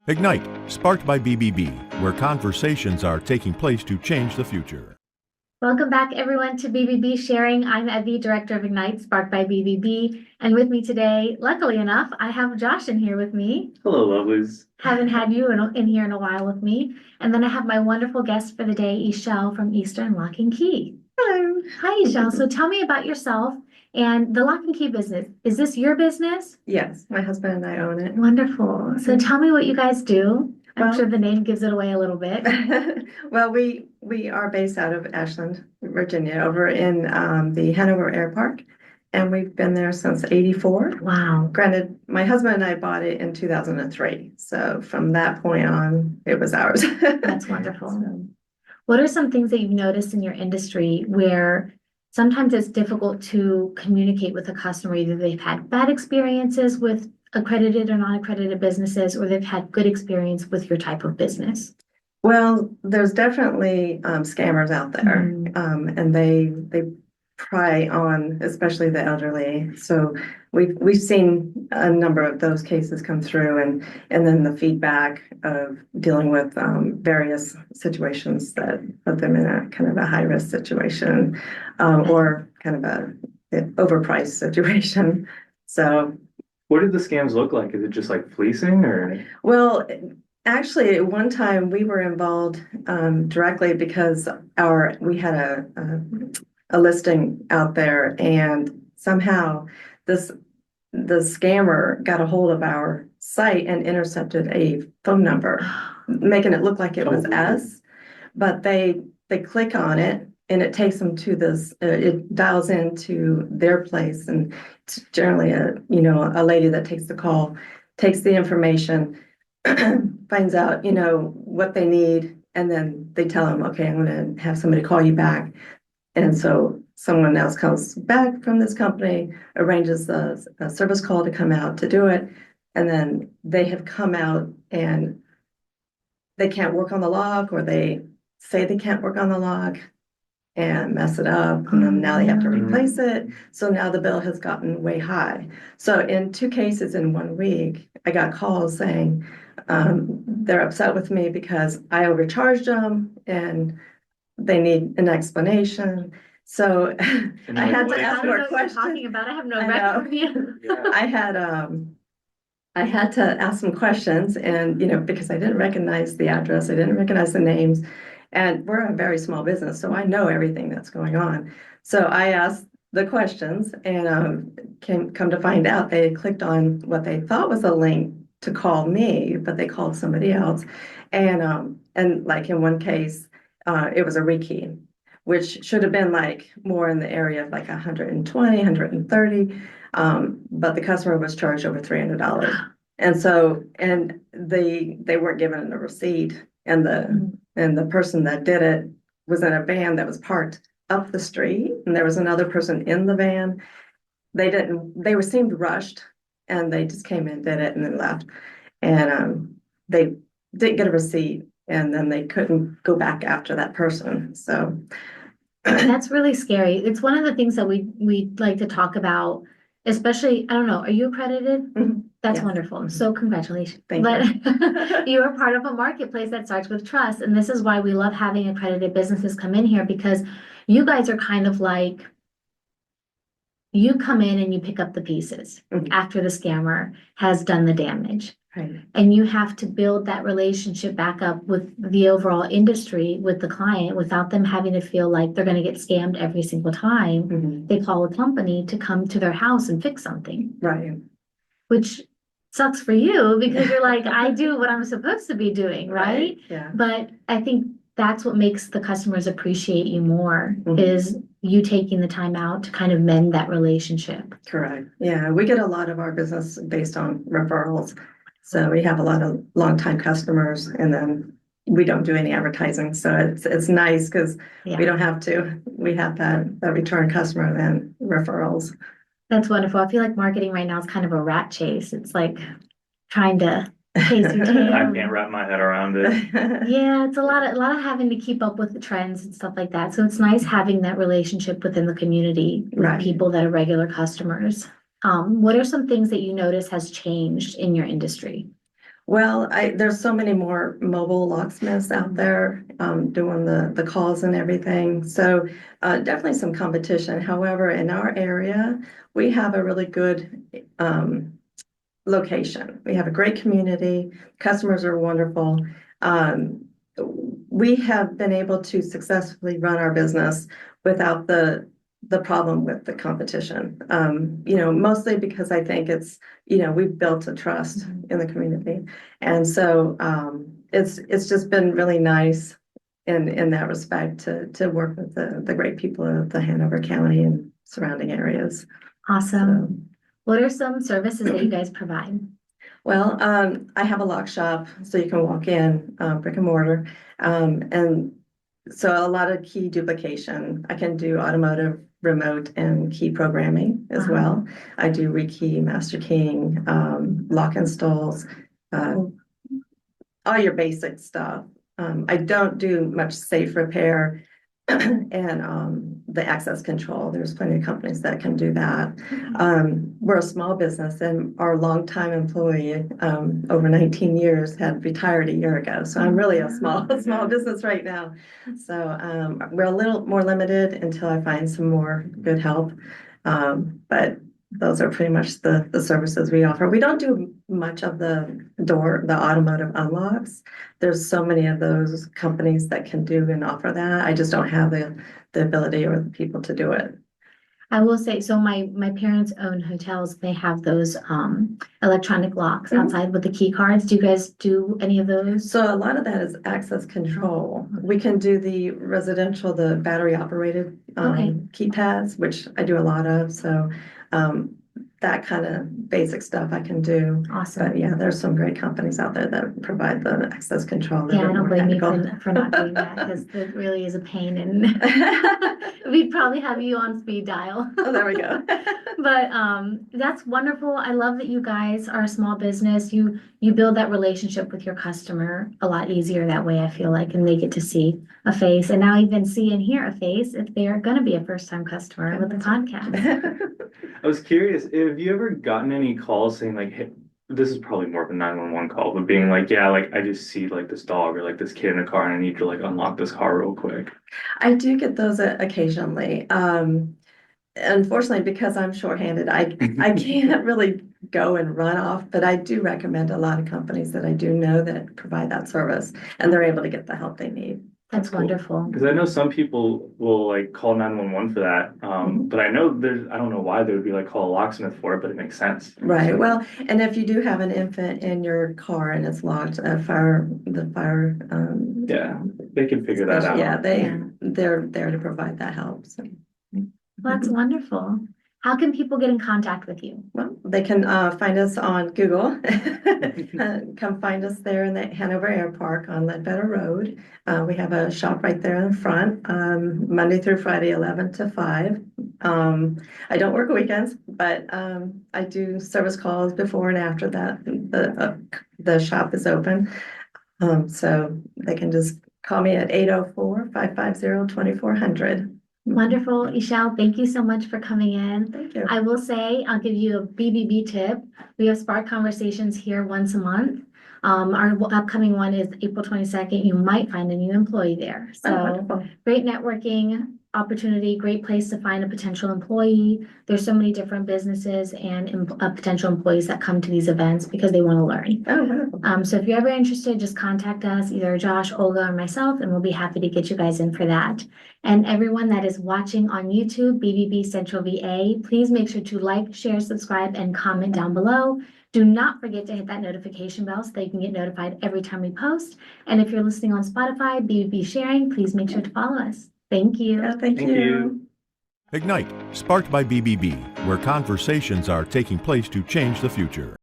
Ignite, sparked by BBB, where conversations are taking place to change the future. Welcome back, everyone, to BBB Sharing. I'm Evie, Director of Ignite, sparked by BBB. And with me today, luckily enough, I have Josh in here with me. Hello, lovelies. Haven't had you in here in a while with me. And then I have my wonderful guest for the day, Eichelle from Eastern Lock and Key. Hello. Hi, Eichelle. So tell me about yourself and the Lock and Key business. Is this your business? Yes, my husband and I own it. Wonderful. So tell me what you guys do. I'm Well- sure the name gives it away a little bit. Well, we are based out of Ashland, Virginia, over in the Hanover Air Park, and we've been there since '84. Wow. Granted, my husband and I bought it in 2003, so from that point on, it was ours. That's wonderful. So, What are some things that you've noticed in your industry where sometimes it's difficult to communicate with a customer? Either they've had bad experiences with accredited or non-accredited businesses, or they've had good experience with your type of business. Well, there's definitely scammers out there, and they prey on especially the elderly. So we've seen a number of those cases come through, and then the feedback of dealing with various situations that put them in a kind of a high risk situation, or kind of an overpriced situation. So. What did the scams look like? Is it just like fleecing or? Well, actually, at one time we were involved directly because we had a listing out there, and somehow the scammer got a hold of our site and intercepted a phone number, making it look like it was us. But they click on it, and it takes them to this. It dials into their place, and it's generally a lady that takes the call, takes the information, finds out what they need, and then they tell them, okay, I'm going to have somebody call you back. And so someone else comes back from this company, arranges a service call to come out to do it, and then they have come out and they can't work on the lock, or they say they can't work on the lock and mess it up, and then now they have to replace it. So now the bill has gotten way high. So in 2 cases in 1 week, I got calls saying they're upset with me because I overcharged them and they need an explanation. So I had to ask more questions. Talking about, I have no I record know. of you. Yeah. I had to ask some questions, and because I didn't recognize the address, I didn't recognize the names. And we're a very small business, so I know everything that's going on. So I asked the questions, and come to find out they had clicked on what they thought was a link to call me, but they called somebody else. And like in one case, it was a rekey, which should have been like more in the area of like 120, 130. But the customer was charged over $300. And they weren't given a receipt, and the person that did it was in a van that was parked up the street, and there was another person in the van. They seemed rushed, and they just came in, did it, and then left. And they didn't get a receipt, and then they couldn't go back after that person. So That's really scary. It's one of the things that we like to talk about, especially, I don't know, are you accredited? That's Yes. wonderful. So congratulations. Thank But you are part of a marketplace that starts with trust. And this is why we love having accredited businesses come in here, because you guys are kind of like, you come in and you pick up the pieces after the scammer has done the damage. Right. And you have to build that relationship back up with the overall industry, with the client, without them having to feel like they're going to get scammed every single time they call a company to come to their house and fix something. Right. Which sucks for you, because you're like, I do what I'm supposed to be doing, right? Yeah. But I think that's what makes the customers appreciate you more, is you taking the time out to kind of mend that relationship. Correct. Yeah, we get a lot of our business based on referrals. So we have a lot of longtime customers, and then we don't do any advertising. So it's nice because we don't have to. We have that return customer and then referrals. That's wonderful. I feel like marketing right now is kind of a rat chase. It's like trying to chase your tail. I can't wrap my head around it. Yeah, it's a lot of having to keep up with the trends and stuff like that. So it's nice having that relationship within the community with Right. people that are regular customers. What are some things that you notice has changed in your industry? Well, there's so many more mobile locksmiths out there, doing the calls and everything. So, definitely some competition. However, in our area, we have a really good, location. We have a great community. Customers are wonderful. Um, we have been able to successfully run our business without the problem with the competition. Mostly because I think we've built a trust in the community. And so it's just been really nice in that respect to work with the great people of the Hanover County and surrounding areas. Awesome. What are some services that you guys provide? Well, I have a lock shop, so you can walk in, brick and mortar. And so a lot of key duplication. I can do automotive, remote, and key programming as well. I do rekey, master keying, lock installs, all your basic stuff. I don't do much safe repair and the access control. There's plenty of companies that can do that. We're a small business, and our longtime employee, over 19 years, had retired a year ago. So I'm really a small business right now. So we're a little more limited until I find some more good help. But those are pretty much the services we offer. We don't do much of the automotive unlocks. There's so many of those companies that can do and offer that. I just don't have the ability or the people to do it. I will say, so my parents own hotels. They have those electronic locks outside with the key cards. Do you guys do any of those? So a lot of that is access control. We can do the residential, the battery operated keypads, which I do a lot of. So that kind of basic stuff I can do. Awesome. But yeah, there's some great companies out there that provide the access control. Yeah, I don't blame you for not doing that, because it really is a pain, and we'd probably have you on speed dial. Oh, there we go. But that's wonderful. I love that you guys are a small business. You build that relationship with your customer a lot easier that way, I feel like, and they get to see a face, and now even see and hear a face if they're going to be a first-time customer with the podcast. I was curious, have you ever gotten any calls saying like, hey, this is probably more of a 911 call, but being like, yeah, like I just see like this dog or like this kid in a car and I need to like unlock this car real quick? I do get those occasionally. Unfortunately, because I'm shorthanded, I can't really go and run off, but I do recommend a lot of companies that I do know that provide that service, and they're able to get the help they need. That's wonderful. Because I know some people will like call 911 for that. But I don't know why they would be like call a locksmith for it, but it makes sense. Right. Well, and if you do have an infant in your car and it's locked, the fire. Yeah, they can figure that out. Yeah, they're there to provide that help. So. Well, that's wonderful. How can people get in contact with you? Well, they can find us on Google. Come find us there in the Hanover Air Park on Ledbetter Road. We have a shop right there in the front, Monday through Friday, 11 to 5. I don't work weekends, but I do service calls before and after that the shop is open. So they can just call me at 804-550-2400. Wonderful. Eichelle, thank you so much for coming in. Thank you. I will say, I'll give you a BBB tip. We have Spark Conversations here once a month. Our upcoming one is April 22nd. You might find a new employee there. So great networking opportunity, great place to find a potential employee. There's so many different businesses and potential employees that come to these events because they want to learn. Oh, wonderful. So if you're ever interested, just contact us, either Josh, Olga, or myself, and we'll be happy to get you guys in for that. And everyone that is watching on YouTube, BBB Central VA, please make sure to like, share, subscribe, and comment down below. Do not forget to hit that notification bell so that you can get notified every time we post. And if you're listening on Spotify, BBB Sharing, please make sure to follow us. Thank you. Yeah, thank you. Ignite, sparked by BBB, where conversations are taking place to change the future.